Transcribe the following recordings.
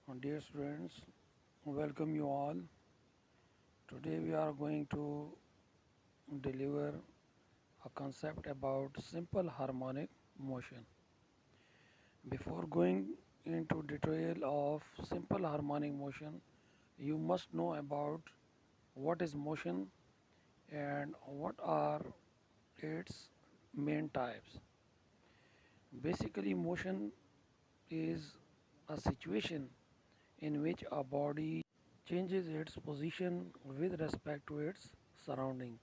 Dear students, welcome you all. Today we are going to deliver a concept about simple harmonic motion. Before going into detail of simple harmonic motion, you must know about what is motion and what are its main types. Basically, motion is a situation in which a body changes its position with respect to its surrounding.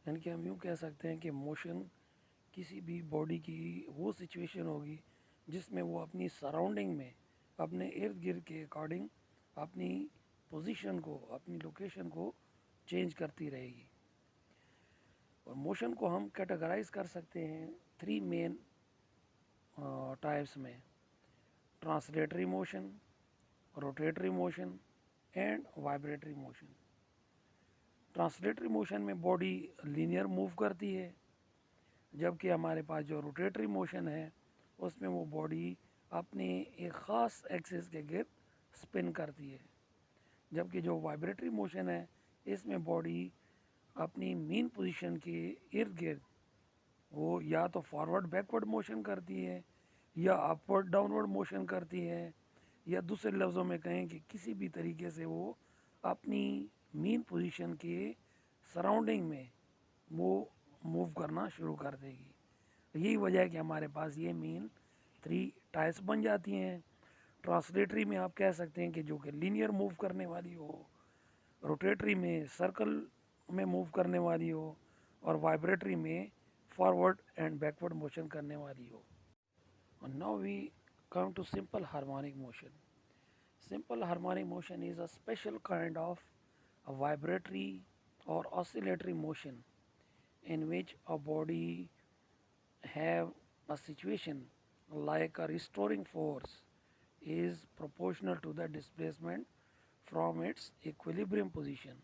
यानी कि हम यूँ कह सकते हैं कि motion किसी भी बॉडी की वो सिचुएशन होगी जिसमें वो अपनी सराउंडिंग में अपने इर्द गिर्द के अकॉर्डिंग अपनी पोजीशन को अपनी लोकेशन को चेंज करती रहेगी। और मोशन को हम कैटेगराइज कर सकते हैं थ्री मेन टाइप्स में: translatory motion, rotatory motion and vibratory motion. Translatory motion में बॉडी लीनियर मूव करती है, जबकि हमारे पास जो रोटेटरी मोशन है उसमें वो बॉडी अपने एक ख़ास एक्सिस के गिर्द स्पिन करती है। जबकि जो वाइब्रेटरी मोशन है इसमें बॉडी अपनी मेन पोजीशन के इर्द गिर्द वो या तो फॉरवर्ड बैकवर्ड मोशन करती है या अपवर्ड डाउनवर्ड मोशन करती है, या दूसरे लफ्ज़ों में कहें कि किसी भी तरीके से वो अपनी मेन पोजीशन के सराउंडिंग में वो मूव करना शुरू कर देगी। यही वजह है कि हमारे पास ये मेन थ्री टाइप्स बन जाती हैं। ट्रांसलेटरी में आप कह सकते हैं कि जो कि लीनियर मूव करने वाली हो, रोटेटरी में सर्कल में मूव करने वाली हो, और वाइब्रेटरी में फॉरवर्ड एंड बैकवर्ड मोशन करने वाली हो। And now we come to simple harmonic motion. Simple harmonic motion is a special kind of a vibratory or oscillatory motion in which a body have a situation like a restoring force is proportional to the displacement from its equilibrium position.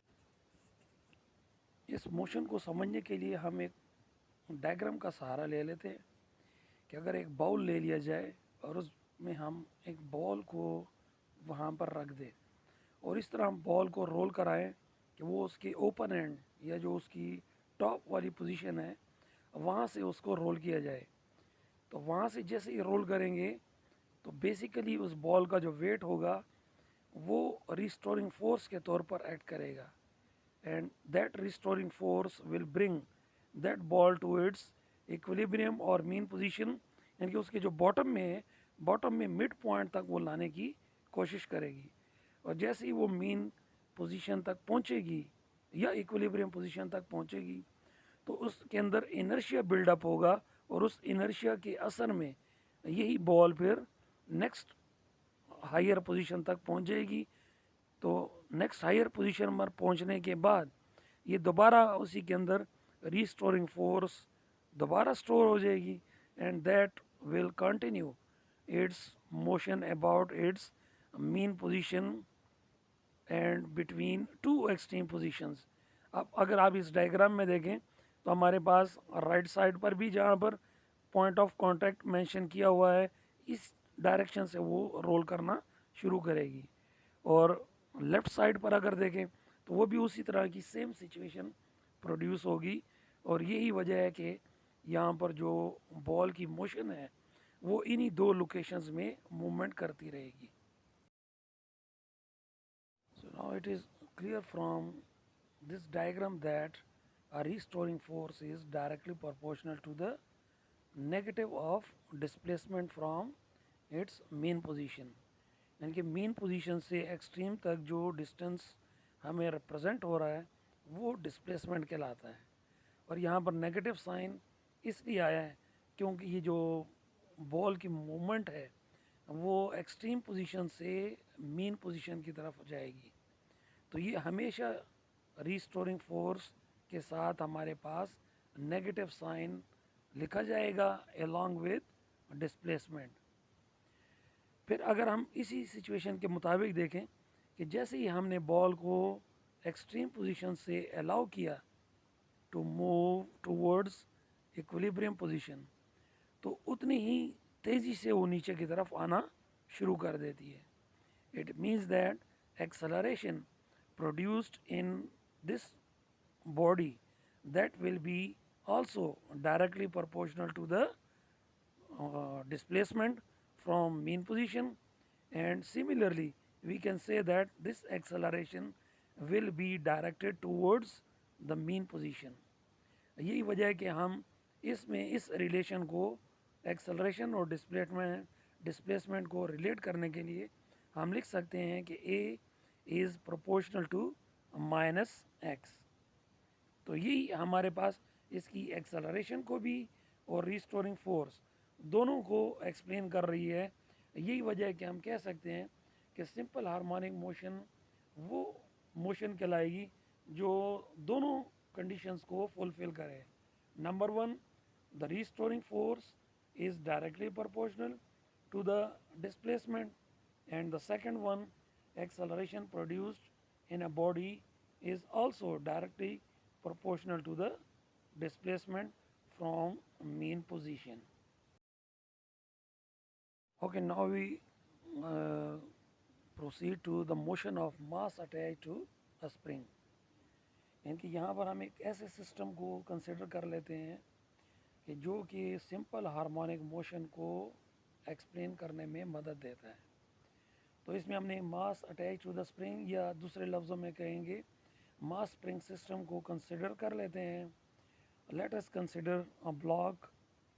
इस motion को समझने के लिए हम एक diagram का सहारा ले लेते हैं कि अगर एक बाउल ले लिया जाए और उसमें हम एक बॉल को वहाँ पर रख दें और इस तरह हम बॉल को रोल कराएं कि वो उसकी ओपन एंड या जो उसकी टॉप वाली पोजीशन है वहाँ से उसको रोल किया जाए, तो वहाँ से जैसे ही रोल करेंगे तो बेसिकली उस बॉल का जो वेट होगा वो रिस्टोरिंग फोर्स के तौर पर एक्ट करेगा, and that restoring force will bring that ball to its equilibrium और मीन पोजीशन, यानी कि उसके जो बॉटम में है, बॉटम में मिड पॉइंट तक वो लाने की कोशिश करेगी। और जैसे ही वो मीन पोजीशन तक पहुंचेगी या इक्विलिब्रियम पोजीशन तक पहुंचेगी तो उसके अंदर इनर्शिया बिल्डअप होगा और उस इनर्शिया के असर में यही बॉल फिर नेक्स्ट हायर पोजीशन तक पहुंच जाएगी। तो नेक्स्ट हायर पोजीशन पर पहुंचने के बाद ये दोबारा उसी के अंदर रिस्टोरिंग फोर्स दोबारा स्टोर हो जाएगी, and that will continue its motion about it's mean position and between two extreme positions. अब अगर आप इस डायग्राम में देखें तो हमारे पास राइट साइड पर भी जहाँ पर पॉइंट ऑफ कांटेक्ट मेंशन किया हुआ है इस डायरेक्शन से वो रोल करना शुरू करेगी, और लेफ़्ट साइड पर अगर देखें तो वो भी उसी तरह की सेम सिचुएशन प्रोड्यूस होगी। और यही वजह है कि यहाँ पर जो बॉल की मोशन है वो इन्हीं दो लोकेशंस में मूवमेंट करती रहेगी। So now it is clear from this diagram that a restoring force is directly proportional to the negative of displacement from its mean position, यानी कि mean position से extreme तक जो distance हमें represent हो रहा है वो displacement कहलाता है। और यहाँ पर नेगेटिव साइन इसलिए आया है क्योंकि ये जो बॉल की मूवमेंट है वो एक्सट्रीम पोजीशन से मीन पोजीशन की तरफ जाएगी, तो ये हमेशा रिस्टोरिंग फोर्स के साथ हमारे पास नेगेटिव साइन लिखा जाएगा अलोंग विद डिस्प्लेसमेंट। फिर अगर हम इसी सिचुएशन के मुताबिक देखें कि जैसे ही हमने बॉल को एक्सट्रीम पोजीशन से अलाउ किया to move towards equilibrium position, तो उतनी ही तेज़ी से वो नीचे की तरफ आना शुरू कर देती है। It means that acceleration produced in this body that will be also directly proportional to the displacement from mean position, and similarly we can say that this acceleration will be directed towards the mean position. यही वजह है कि हम इसमें इस relation को acceleration और displacement को रिलेट करने के लिए हम लिख सकते हैं कि a is proportional to minus x. तो यही हमारे पास इसकी एक्सेलरेशन को भी और रिस्टोरिंग फोर्स दोनों को एक्सप्लेन कर रही है। यही वजह है कि हम कह सकते हैं कि सिंपल हार्मोनिक मोशन वो मोशन कहलाएगी जो दोनों कंडीशंस को फुलफिल करे। Number one, the restoring force is directly proportional to the displacement, and the second one, acceleration produced in a body is also directly proportional to the displacement from mean position. Okay, now we uh, proceed to the motion of mass attached to a spring. यानी कि यहाँ पर हम एक ऐसे system को consider कर लेते हैं कि जो कि सिंपल हार्मोनिक मोशन को एक्सप्लेन करने में मदद देता है। तो इसमें हमने mass attach to the spring, या दूसरे लफ्ज़ों में कहेंगे मास स्प्रिंग सिस्टम को कंसिडर कर लेते हैं। Let us consider a block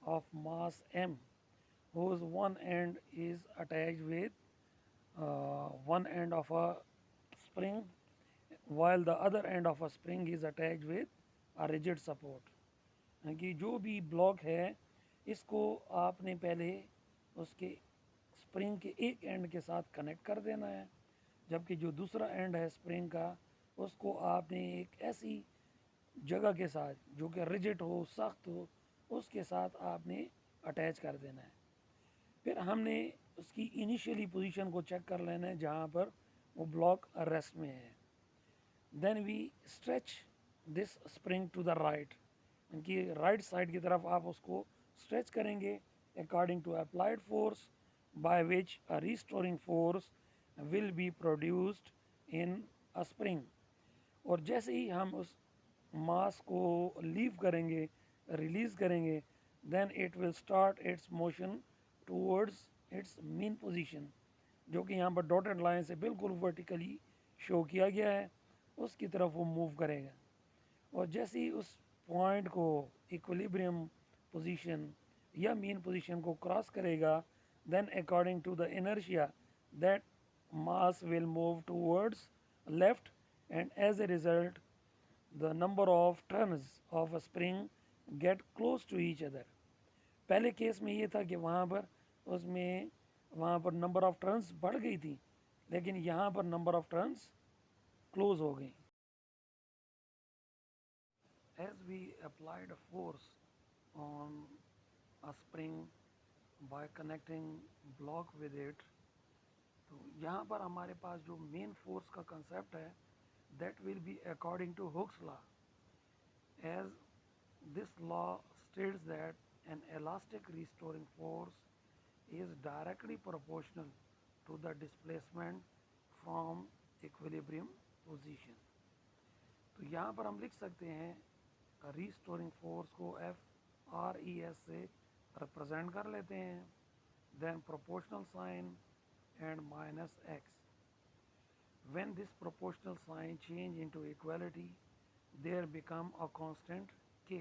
of mass m whose one end is attached with one end of a spring while the other end of a spring is attached with a rigid support. कि जो भी block है इसको आपने पहले उसके spring के एक एंड के साथ कनेक्ट कर देना है, जबकि जो दूसरा एंड है स्प्रिंग का उसको आपने एक ऐसी जगह के साथ जो कि रिजिड हो, सख्त हो, उसके साथ आपने अटैच कर देना है। फिर हमने उसकी इनिशियली पोजीशन को चेक कर लेना है जहाँ पर वो ब्लॉक रेस्ट में है। Then we stretch this spring to the right, उनकी राइट साइड की तरफ आप उसको स्ट्रेच करेंगे according to applied force by which a restoring force will be produced in a spring. और जैसे ही हम उस मास को लीव करेंगे, रिलीज़ करेंगे, then it will start its motion towards its mean position, जो कि यहाँ पर डॉटेड लाइन से बिल्कुल वर्टिकली शो किया गया है, उसकी तरफ वो मूव करेगा। और जैसे ही उस पॉइंट को इक्विलिब्रियम पोजीशन या मीन पोजीशन को क्रॉस करेगा, then according to the inertia that mass will move towards left, and as a result the number of turns of a spring get close to each other. पहले case में ये था कि वहाँ पर number of turns बढ़ गई थी, लेकिन यहाँ पर नंबर ऑफ टर्न्स क्लोज हो गई। As we applied a force on a spring by connecting block with it, तो यहाँ पर हमारे पास जो मेन फोर्स का कंसेप्ट है that will be according to Hooke's law, as this law states that an elastic restoring force is directly proportional to the displacement from equilibrium position. तो यहाँ पर हम लिख सकते हैं रिस्टोरिंग फोर्स को FRES से रिप्रेजेंट कर लेते हैं, then proportional sign and minus x. When this proportional sign change into equality, there become a constant k,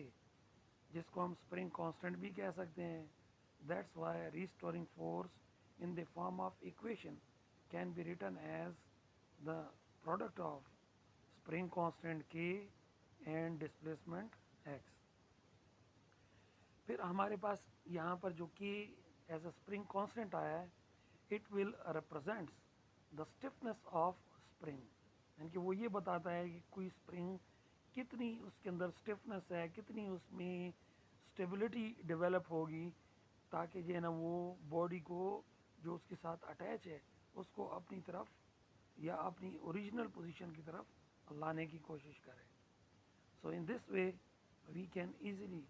जिसको हम spring constant भी कह सकते हैं। That's why restoring force in the form of equation can be written as the product of spring constant k and displacement x. फिर हमारे पास यहाँ पर जो k as a spring constant आया है, it will represents the stiffness of spring, यानी कि वो ये बताता है कि कोई स्प्रिंग कितनी उसके अंदर स्टिफनेस है, कितनी उसमें स्टेबिलिटी डेवलप होगी, ताकि जो है ना वो बॉडी को जो उसके साथ अटैच है उसको अपनी तरफ या अपनी ओरिजिनल पोजीशन की तरफ लाने की कोशिश करे। So in this way we can easily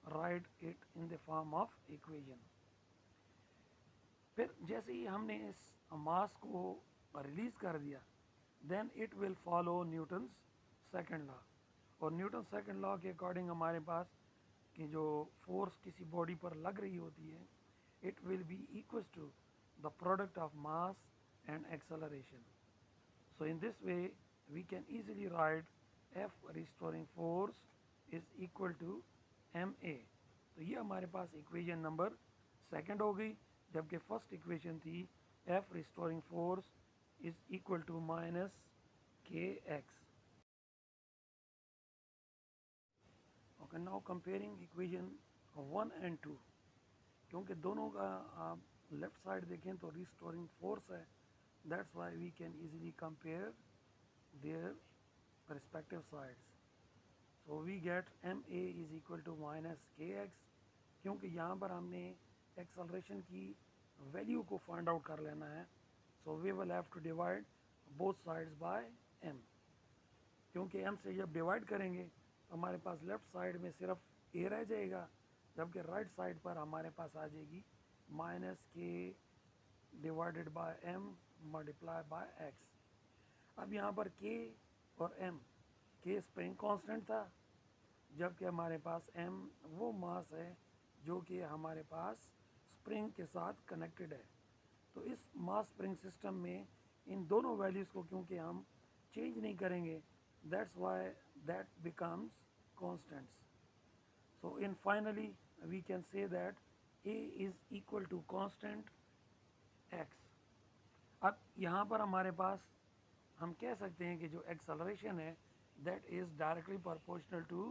write it in the form of equation. फिर जैसे ही हमने इस मास को रिलीज कर दिया, then it will follow Newton's second law. और न्यूटन सेकंड लॉ के अकॉर्डिंग हमारे पास कि जो फोर्स किसी बॉडी पर लग रही होती है, it will be equal to the product of mass and acceleration. So in this way we can easily write F restoring force is equal to ma। तो ये हमारे पास इक्वेशन नंबर सेकंड हो गई, जबकि फर्स्ट इक्वेशन थी F restoring force is equal to minus kx। Okay, now comparing equation 1 and 2, क्योंकि दोनों का आप लेफ्ट साइड देखें तो रिस्टोरिंग फोर्स है, that's why we can easily compare their respective sides। So we get ma is equal to minus kx, क्योंकि यहाँ पर हमने एक्सेलरेशन की वैल्यू को फाइंड आउट कर लेना है। So we will have to divide both sides by m, क्योंकि m से जब डिवाइड करेंगे तो हमारे पास लेफ्ट साइड में सिर्फ a रह जाएगा, जबकि राइट साइड पर हमारे पास आ जाएगी माइनस के divided by m multiply by x। अब यहाँ पर k और m, के स्प्रिंग कांस्टेंट था, जबकि हमारे पास m वो मास है जो कि हमारे पास स्प्रिंग के साथ कनेक्टेड है। तो इस मास स्प्रिंग सिस्टम में इन दोनों वैल्यूज़ को क्योंकि हम चेंज नहीं करेंगे, that's why that becomes constants. So in finally we can say that a is equal to constant x। अब यहाँ पर हमारे पास हम कह सकते हैं कि जो एक्सेलरेशन है that is directly proportional to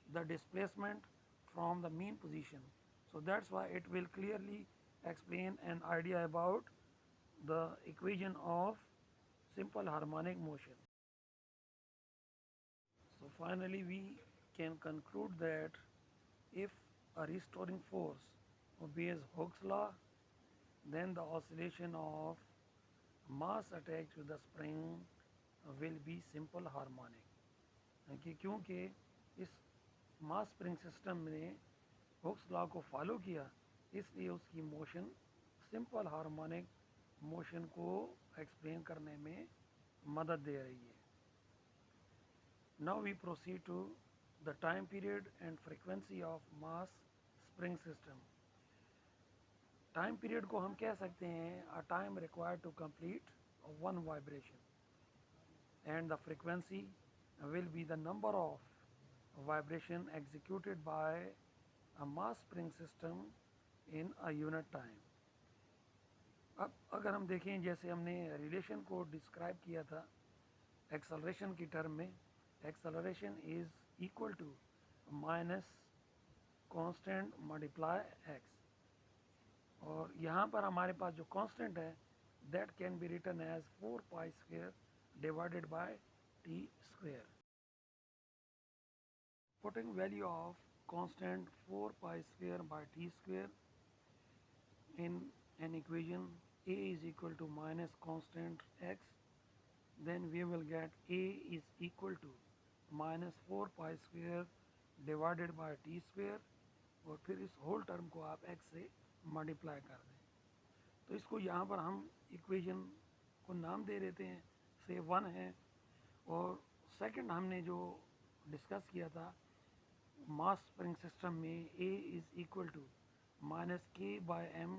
the displacement from the mean position। So that's why it will clearly explain an idea about the equation of simple harmonic motion। So finally we can conclude that if a restoring force obeys Hooke's law, then the oscillation of mass attached to the spring will be simple harmonic। कि क्योंकि इस mass spring system ने Hooke's law को फॉलो किया, इसलिए उसकी motion simple harmonic motion को एक्सप्लेन करने में मदद दे रही है। Now we proceed to the time period and frequency of mass spring system. Time period को हम कह सकते हैं a time required to complete one vibration, and the frequency will be the number of vibration executed by a mass spring system in a unit time। अब अगर हम देखें, जैसे हमने रिलेशन को डिस्क्राइब किया था एक्सेलरेशन की टर्म में, acceleration is equal to minus constant multiply x। और यहाँ पर हमारे पास जो कांस्टेंट है that can be written as 4 pi square divided by t square। Putting value of constant 4 pi square by t square in an equation a is equal to minus constant x, then we will get a is equal to minus 4 pi square divided by t square, और फिर इस whole term को आप x से multiply कर दें। तो इसको यहाँ पर हम इक्वेशन को नाम दे देते हैं, से 1 है। और सेकंड हमने जो डिस्कस किया था मास स्प्रिंग सिस्टम में a is equal to minus k by m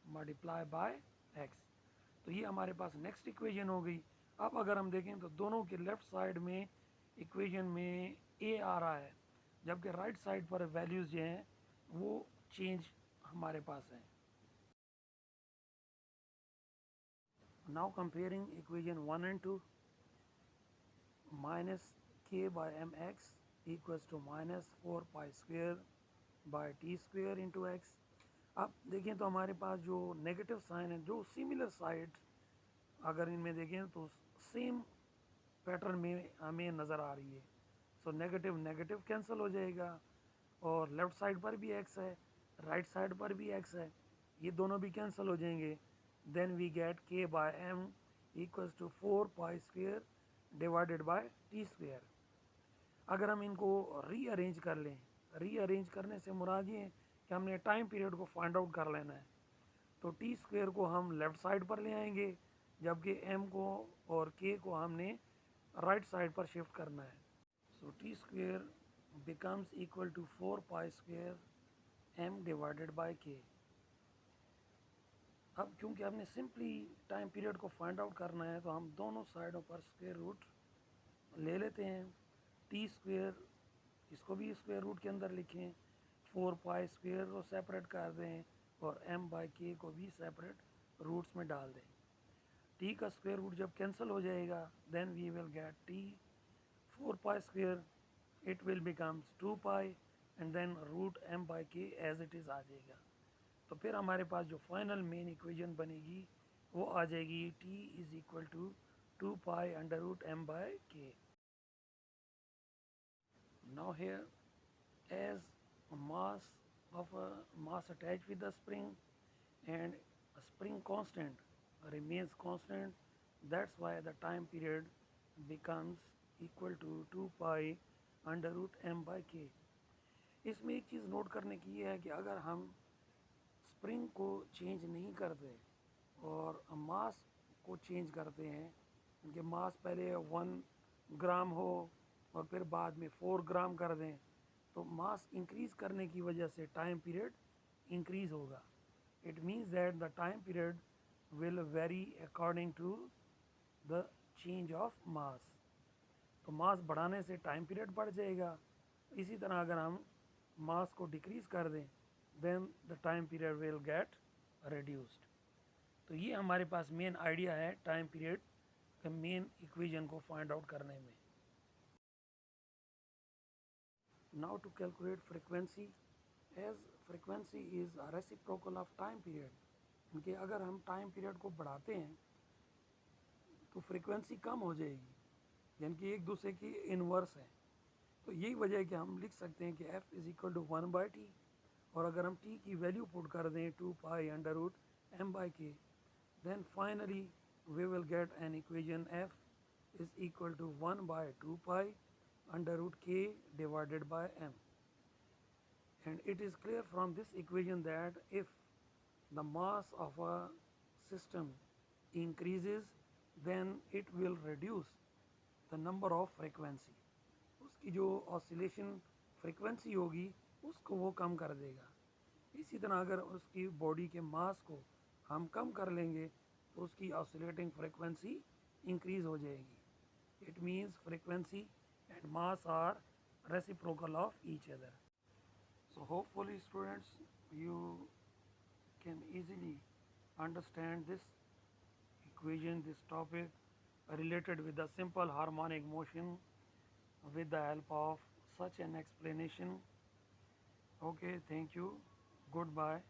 multiply by x। तो ये हमारे पास नेक्स्ट इक्वेशन हो गई। अब अगर हम देखें तो दोनों के लेफ्ट साइड में इक्वेशन में a आ रहा है, जबकि राइट साइड पर वैल्यूज़ जो हैं वो चेंज हमारे पास हैं। Now comparing equation 1 and 2, minus k by m x equals to minus 4 pi square by t square into x. अब देखें तो हमारे पास जो नेगेटिव साइन है, जो सिमिलर साइड अगर इनमें देखें तो सेम पैटर्न में हमें नज़र आ रही है। सो नेगेटिव नेगेटिव कैंसिल हो जाएगा, और लेफ़्ट साइड पर भी एक्स है, राइट साइड पर भी एक्स है, ये दोनों भी कैंसिल हो जाएंगे। Then we get k by m equals to 4 pi square divided by t square. अगर हम इनको रीअरेंज कर लें, रीअरेंज करने से मुराद ये है कि हमने टाइम पीरियड को फाइंड आउट कर लेना है। तो टी स्क्वेयर को हम लेफ़्ट साइड पर ले आएंगे, जबकि एम को और के को हमने राइट साइड पर शिफ्ट करना है। So t square becomes equal to 4 pi square m divided by k. अब क्योंकि हमने सिंपली टाइम पीरियड को फाइंड आउट करना है, तो हम दोनों साइडों पर स्क्वायर रूट ले लेते हैं। टी स्क्वेयर इसको भी स्क्वायर रूट के अंदर लिखें, 4 पाई स्क्वेयर को सेपरेट कर दें और एम बाई के को भी सेपरेट रूट्स में डाल दें। टी का स्क्वायर रूट जब कैंसिल हो जाएगा, then we will get t 4 pi square, it will becomes 2 pi and then root m by k as it is आ जाएगा। तो फिर हमारे पास जो फाइनल मेन इक्वेशन बनेगी वो आ जाएगी t is equal to 2 pi under root m by k. Now here as mass of a mass attached with the spring and a spring constant remains constant, that's why the time period becomes equal to 2 pi under root m by k। इसमें एक चीज़ note करने की है कि अगर हम spring को change नहीं करते और मास को चेंज करते हैं, उनके मास पहले 1 ग्राम हो और फिर बाद में 4 ग्राम कर दें, तो मास इंक्रीज करने की वजह से टाइम पीरियड इंक्रीज होगा। It means that the time period will vary according to the change of mass. तो मास बढ़ाने से टाइम पीरियड बढ़ जाएगा। इसी तरह अगर हम मास को डिक्रीज कर दें, then the time period will get reduced. तो ये हमारे पास मेन आइडिया है टाइम पीरियड के मेन इक्वेशन को फाइंड आउट करने में। Now to calculate frequency, as frequency is a reciprocal of time period, क्योंकि अगर हम टाइम पीरियड को बढ़ाते हैं तो फ्रीक्वेंसी कम हो जाएगी, यानी कि एक दूसरे की इन्वर्स है। तो यही वजह है कि हम लिख सकते हैं कि f is equal to 1/t, और अगर हम t की वैल्यू पुट कर दें 2 pi under root m by k, then finally we will get an equation f is equal to 1 by 2 pi under root k divided by m. And it is clear from this equation that if the mass of a system increases, then it will reduce the number of frequency। उसकी जो oscillation frequency होगी उसको वो कम कर देगा। इसी तरह अगर उसकी बॉडी के मास को हम कम कर लेंगे तो उसकी ऑसिलेटिंग फ्रीक्वेंसी इंक्रीज हो जाएगी। It means frequency and mass are reciprocal of each other. So hopefully students you can easily understand this equation, this topic related with the simple harmonic motion with the help of such an explanation. Okay, thank you. Goodbye.